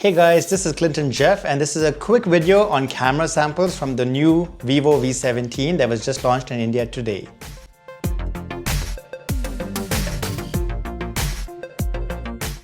Hey guys, this is Clinton Jeff and this is a quick video on camera samples from the new Vivo V17 that was just launched in India today.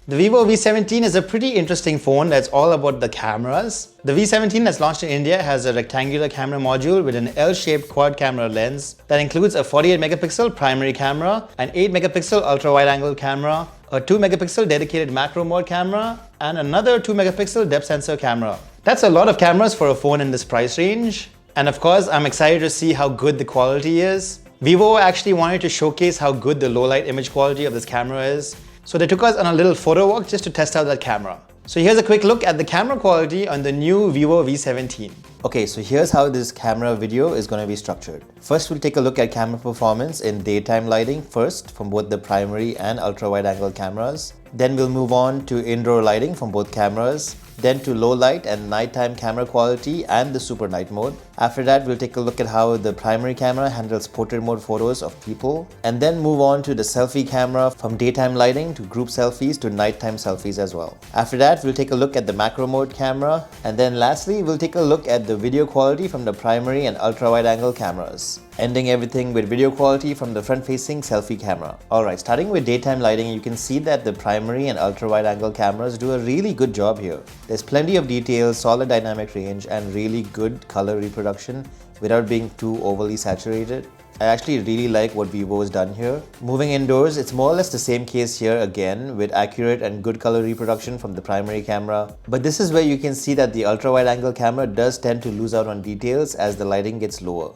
The Vivo V17 is a pretty interesting phone that's all about the cameras. The V17 that's launched in India has a rectangular camera module with an L-shaped quad camera lens that includes a 48 megapixel primary camera, an 8 megapixel ultra-wide-angle camera, a 2 megapixel dedicated macro mode camera, and another 2 megapixel depth sensor camera. That's a lot of cameras for a phone in this price range. And of course, I'm excited to see how good the quality is. Vivo actually wanted to showcase how good the low light image quality of this camera is. So they took us on a little photo walk just to test out that camera. So here's a quick look at the camera quality on the new Vivo V17. Okay, so here's how this camera video is going to be structured. First, we'll take a look at camera performance in daytime lighting first from both the primary and ultra wide angle cameras. Then we'll move on to indoor lighting from both cameras. Then to low light and nighttime camera quality and the super night mode. After that, we'll take a look at how the primary camera handles portrait mode photos of people, and then move on to the selfie camera from daytime lighting to group selfies to nighttime selfies as well. After that, we'll take a look at the macro mode camera, and then lastly, we'll take a look at the video quality from the primary and ultra wide angle cameras, ending everything with video quality from the front-facing selfie camera. Alright, starting with daytime lighting, you can see that the primary and ultra-wide-angle cameras do a really good job here. There's plenty of details, solid dynamic range, and really good color reproduction without being too overly saturated. I actually really like what Vivo has done here. Moving indoors, it's more or less the same case here again, with accurate and good color reproduction from the primary camera. But this is where you can see that the ultra-wide-angle camera does tend to lose out on details as the lighting gets lower.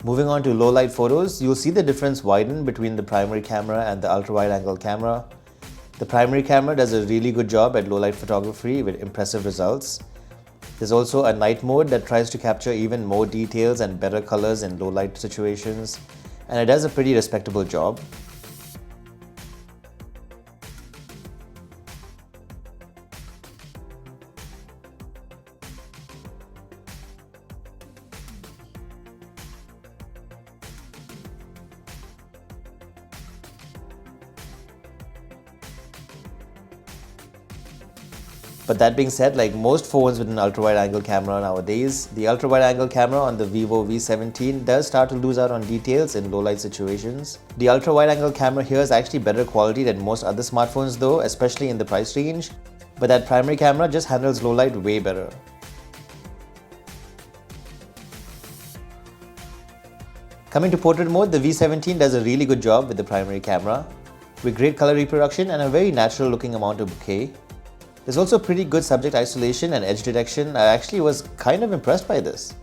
Moving on to low light photos, you'll see the difference widen between the primary camera and the ultra wide angle camera. The primary camera does a really good job at low light photography with impressive results. There's also a night mode that tries to capture even more details and better colors in low light situations, and it does a pretty respectable job. But that being said, like most phones with an ultra-wide-angle camera nowadays, the ultra-wide-angle camera on the Vivo V17 does start to lose out on details in low-light situations. The ultra-wide-angle camera here is actually better quality than most other smartphones though, especially in the price range. But that primary camera just handles low-light way better. Coming to portrait mode, the V17 does a really good job with the primary camera, with great color reproduction and a very natural looking amount of bokeh. There's also pretty good subject isolation and edge detection. I actually was kind of impressed by this.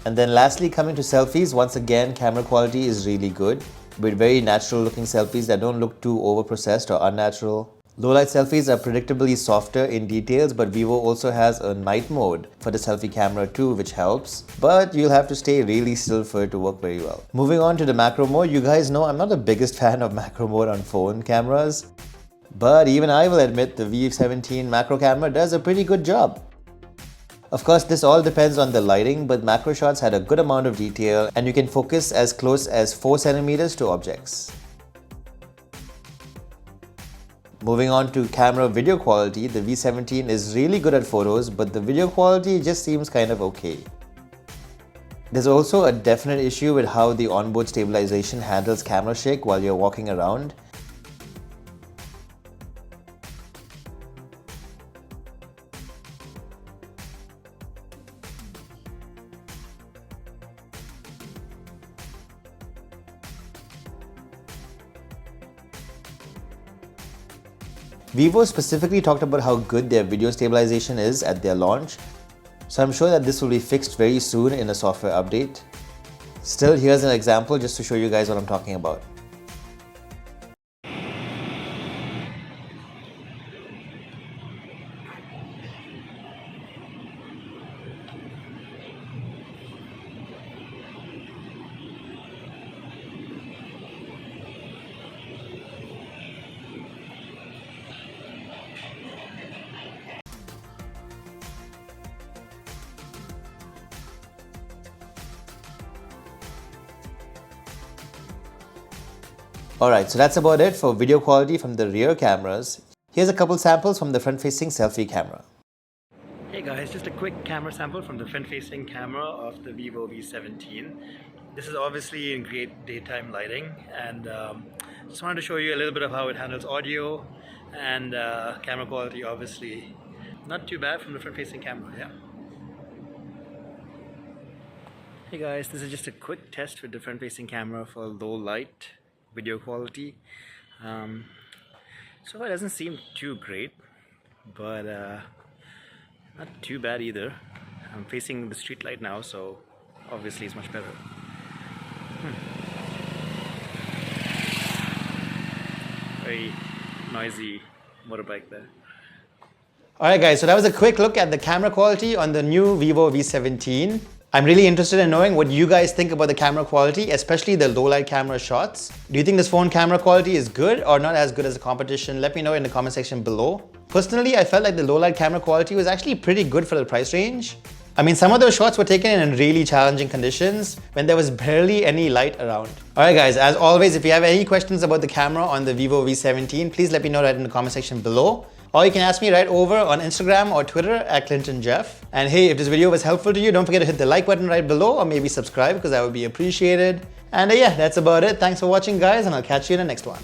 And then lastly, coming to selfies, once again, camera quality is really good, with very natural looking selfies that don't look too over-processed or unnatural. Low-light selfies are predictably softer in details, but Vivo also has a night mode for the selfie camera too, which helps. But you'll have to stay really still for it to work very well. Moving on to the macro mode, you guys know I'm not the biggest fan of macro mode on phone cameras. But even I will admit the V17 macro camera does a pretty good job. Of course, this all depends on the lighting, but macro shots had a good amount of detail and you can focus as close as 4 centimeters to objects. Moving on to camera video quality, the V17 is really good at photos, but the video quality just seems kind of okay. There's also a definite issue with how the onboard stabilization handles camera shake while you're walking around. Vivo specifically talked about how good their video stabilization is at their launch, so I'm sure that this will be fixed very soon in a software update. Still, here's an example just to show you guys what I'm talking about. Alright, so that's about it for video quality from the rear cameras. Here's a couple samples from the front-facing selfie camera. Hey guys, just a quick camera sample from the front-facing camera of the Vivo V17. This is obviously in great daytime lighting, and just wanted to show you a little bit of how it handles audio and camera quality. Obviously not too bad from the front-facing camera, yeah. Hey guys, this is just a quick test with the front-facing camera for low light video quality. So it doesn't seem too great, but not too bad either. I'm facing the street light now, so obviously it's much better. Very noisy motorbike there. Alright guys, so that was a quick look at the camera quality on the new Vivo V17. I'm really interested in knowing what you guys think about the camera quality, especially the low light camera shots. Do you think this phone camera quality is good or not as good as the competition? Let me know in the comment section below. Personally, I felt like the low light camera quality was actually pretty good for the price range. I mean, some of those shots were taken in really challenging conditions when there was barely any light around. Alright guys, as always, if you have any questions about the camera on the Vivo V17, please let me know right in the comment section below. Or you can ask me right over on Instagram or Twitter at ClintonJeff. And hey, if this video was helpful to you, don't forget to hit the like button right below, or maybe subscribe because that would be appreciated. And yeah, that's about it. Thanks for watching guys, and I'll catch you in the next one.